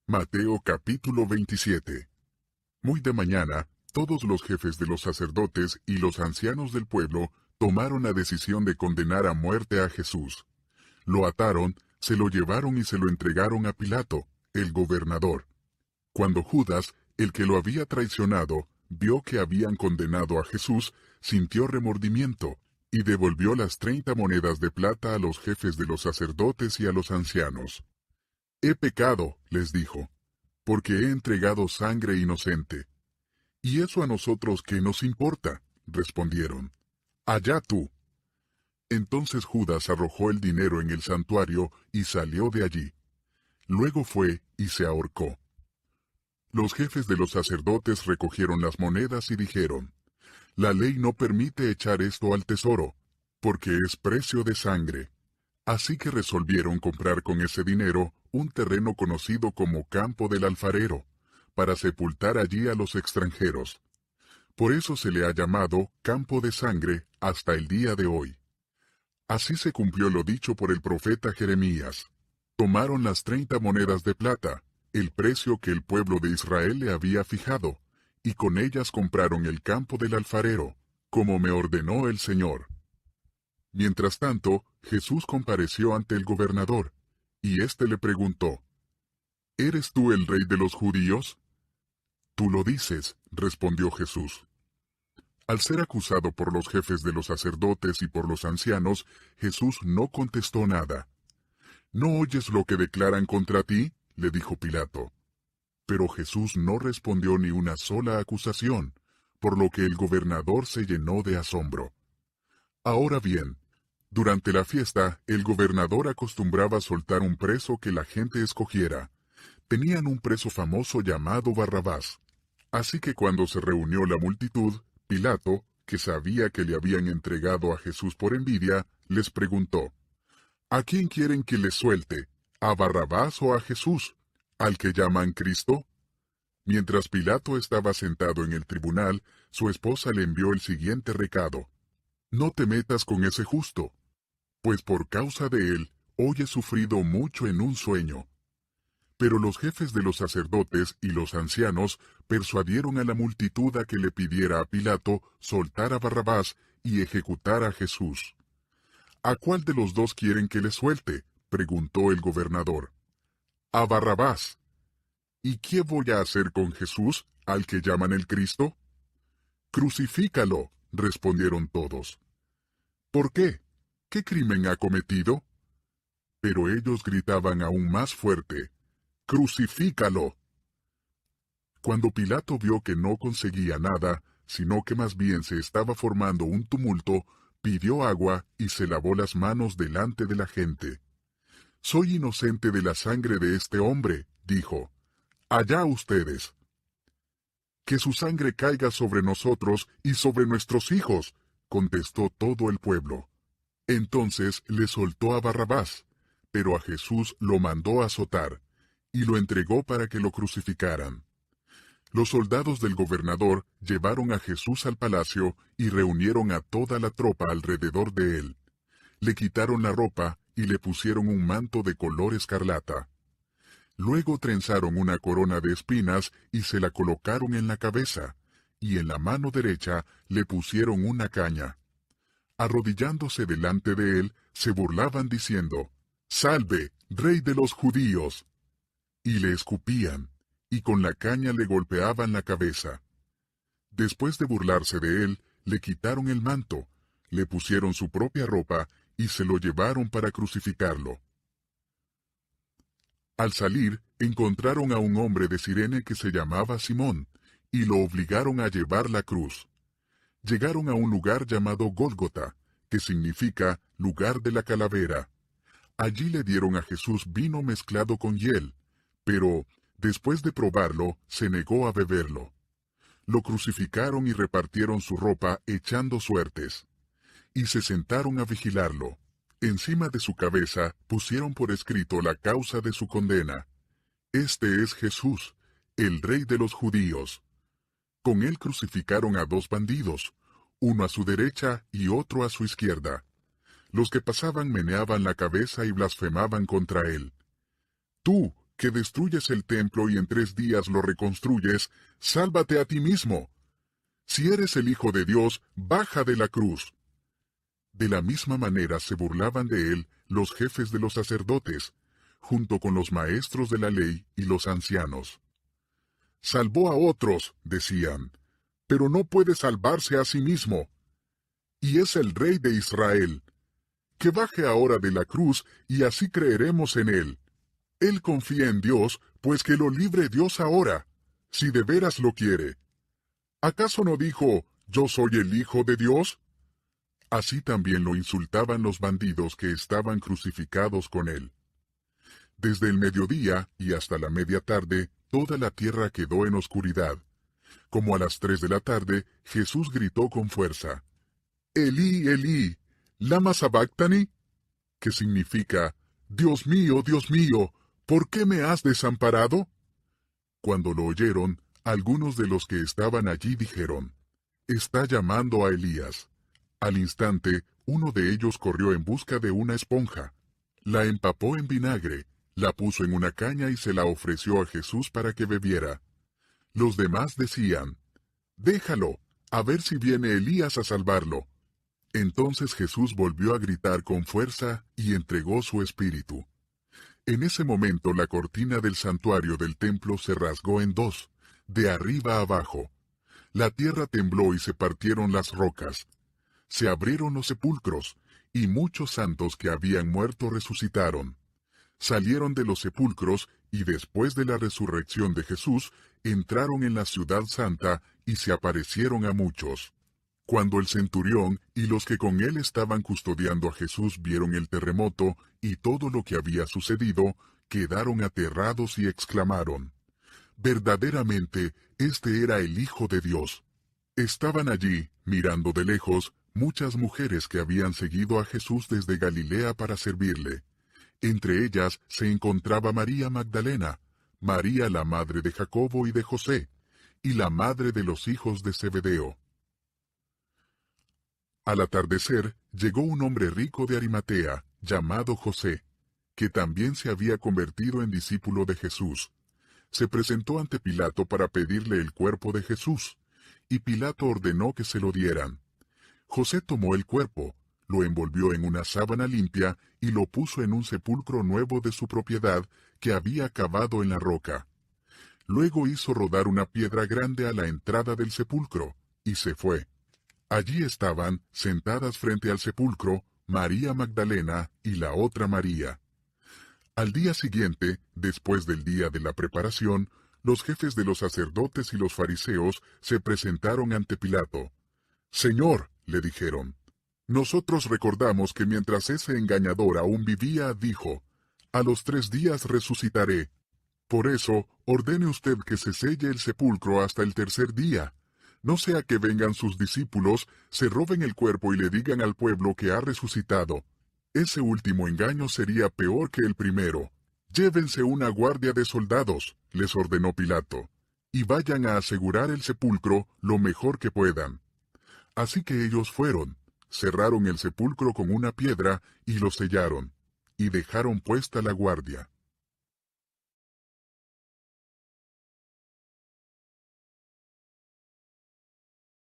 Mateo capítulo 27. Muy de mañana, todos los jefes de los sacerdotes y los ancianos del pueblo tomaron la decisión de condenar a muerte a Jesús. Lo ataron, se lo llevaron y se lo entregaron a Pilato, el gobernador. Cuando Judas, el que lo había traicionado, vio que habían condenado a Jesús, sintió remordimiento, y devolvió las 30 monedas de plata a los jefes de los sacerdotes y a los ancianos. He pecado, les dijo, porque he entregado sangre inocente. ¿Y eso a nosotros qué nos importa? Respondieron. Allá tú. Entonces Judas arrojó el dinero en el santuario y salió de allí. Luego fue y se ahorcó. Los jefes de los sacerdotes recogieron las monedas y dijeron, la ley no permite echar esto al tesoro, porque es precio de sangre. Así que resolvieron comprar con ese dinero un terreno conocido como Campo del Alfarero, para sepultar allí a los extranjeros. Por eso se le ha llamado Campo de Sangre hasta el día de hoy. Así se cumplió lo dicho por el profeta Jeremías. Tomaron las 30 monedas de plata, el precio que el pueblo de Israel le había fijado, y con ellas compraron el Campo del Alfarero, como me ordenó el Señor. Mientras tanto, Jesús compareció ante el gobernador, y éste le preguntó, ¿eres tú el rey de los judíos? Tú lo dices, respondió Jesús. Al ser acusado por los jefes de los sacerdotes y por los ancianos, Jesús no contestó nada. ¿No oyes lo que declaran contra ti? Le dijo Pilato. Pero Jesús no respondió ni una sola acusación, por lo que el gobernador se llenó de asombro. Ahora bien, durante la fiesta, el gobernador acostumbraba soltar un preso que la gente escogiera. Tenían un preso famoso llamado Barrabás. Así que cuando se reunió la multitud, Pilato, que sabía que le habían entregado a Jesús por envidia, les preguntó, ¿a quién quieren que les suelte? ¿A Barrabás o a Jesús, al que llaman Cristo? Mientras Pilato estaba sentado en el tribunal, su esposa le envió el siguiente recado. No te metas con ese justo, pues por causa de él, hoy he sufrido mucho en un sueño. Pero los jefes de los sacerdotes y los ancianos persuadieron a la multitud a que le pidiera a Pilato soltar a Barrabás y ejecutar a Jesús. ¿A cuál de los dos quieren que le suelte? Preguntó el gobernador. A Barrabás. ¿Y qué voy a hacer con Jesús, al que llaman el Cristo? Crucifícalo, respondieron todos. ¿Por qué? ¿Qué crimen ha cometido? Pero ellos gritaban aún más fuerte, ¡crucifícalo! Cuando Pilato vio que no conseguía nada, sino que más bien se estaba formando un tumulto, pidió agua y se lavó las manos delante de la gente. Soy inocente de la sangre de este hombre, dijo. Allá ustedes. Que su sangre caiga sobre nosotros y sobre nuestros hijos, contestó todo el pueblo. Entonces le soltó a Barrabás, pero a Jesús lo mandó azotar, y lo entregó para que lo crucificaran. Los soldados del gobernador llevaron a Jesús al palacio y reunieron a toda la tropa alrededor de él. Le quitaron la ropa y le pusieron un manto de color escarlata. Luego trenzaron una corona de espinas y se la colocaron en la cabeza, y en la mano derecha le pusieron una caña. Arrodillándose delante de él, se burlaban diciendo, «¡Salve, rey de los judíos!» Y le escupían, y con la caña le golpeaban la cabeza. Después de burlarse de él, le quitaron el manto, le pusieron su propia ropa y se lo llevaron para crucificarlo. Al salir, encontraron a un hombre de Cirene que se llamaba Simón, y lo obligaron a llevar la cruz. Llegaron a un lugar llamado Gólgota, que significa lugar de la calavera. Allí le dieron a Jesús vino mezclado con hiel, pero, después de probarlo, se negó a beberlo. Lo crucificaron y repartieron su ropa echando suertes. Y se sentaron a vigilarlo. Encima de su cabeza pusieron por escrito la causa de su condena. Este es Jesús, el rey de los judíos. Con él crucificaron a 2 bandidos, uno a su derecha y otro a su izquierda. Los que pasaban meneaban la cabeza y blasfemaban contra él. Tú, que destruyes el templo y en 3 días lo reconstruyes, sálvate a ti mismo. Si eres el Hijo de Dios, baja de la cruz. De la misma manera se burlaban de él los jefes de los sacerdotes, junto con los maestros de la ley y los ancianos. Salvó a otros, decían, pero no puede salvarse a sí mismo. Y es el Rey de Israel. Que baje ahora de la cruz y así creeremos en él. Él confía en Dios, pues que lo libre Dios ahora, si de veras lo quiere. ¿Acaso no dijo, yo soy el Hijo de Dios? Así también lo insultaban los bandidos que estaban crucificados con él. Desde el mediodía y hasta la media tarde, toda la tierra quedó en oscuridad. Como a las 3 de la tarde, Jesús gritó con fuerza, Elí, Elí, ¿lama sabactani? Que significa, Dios mío, ¿por qué me has desamparado? Cuando lo oyeron, algunos de los que estaban allí dijeron, está llamando a Elías. Al instante, uno de ellos corrió en busca de una esponja. La empapó en vinagre, la puso en una caña y se la ofreció a Jesús para que bebiera. Los demás decían, déjalo, a ver si viene Elías a salvarlo. Entonces Jesús volvió a gritar con fuerza y entregó su espíritu. En ese momento la cortina del santuario del templo se rasgó en 2, de arriba a abajo. La tierra tembló y se partieron las rocas. Se abrieron los sepulcros, y muchos santos que habían muerto resucitaron. Salieron de los sepulcros, y después de la resurrección de Jesús, entraron en la ciudad santa y se aparecieron a muchos. Cuando el centurión y los que con él estaban custodiando a Jesús vieron el terremoto y todo lo que había sucedido, quedaron aterrados y exclamaron, verdaderamente, este era el Hijo de Dios. Estaban allí, mirando de lejos, muchas mujeres que habían seguido a Jesús desde Galilea para servirle. Entre ellas se encontraba María Magdalena, María la madre de Jacobo y de José, y la madre de los hijos de Zebedeo. Al atardecer, llegó un hombre rico de Arimatea, llamado José, que también se había convertido en discípulo de Jesús. Se presentó ante Pilato para pedirle el cuerpo de Jesús, y Pilato ordenó que se lo dieran. José tomó el cuerpo, lo envolvió en una sábana limpia y lo puso en un sepulcro nuevo de su propiedad que había cavado en la roca. Luego hizo rodar una piedra grande a la entrada del sepulcro, y se fue. Allí estaban, sentadas frente al sepulcro, María Magdalena y la otra María. Al día siguiente, después del día de la preparación, los jefes de los sacerdotes y los fariseos se presentaron ante Pilato. Señor, le dijeron, nosotros recordamos que mientras ese engañador aún vivía, dijo, a los 3 días resucitaré. Por eso, ordene usted que se selle el sepulcro hasta el 3er día. No sea que vengan sus discípulos, se roben el cuerpo y le digan al pueblo que ha resucitado. Ese último engaño sería peor que el primero. Llévense una guardia de soldados, les ordenó Pilato, y vayan a asegurar el sepulcro lo mejor que puedan. Así que ellos fueron, cerraron el sepulcro con una piedra y lo sellaron, y dejaron puesta la guardia.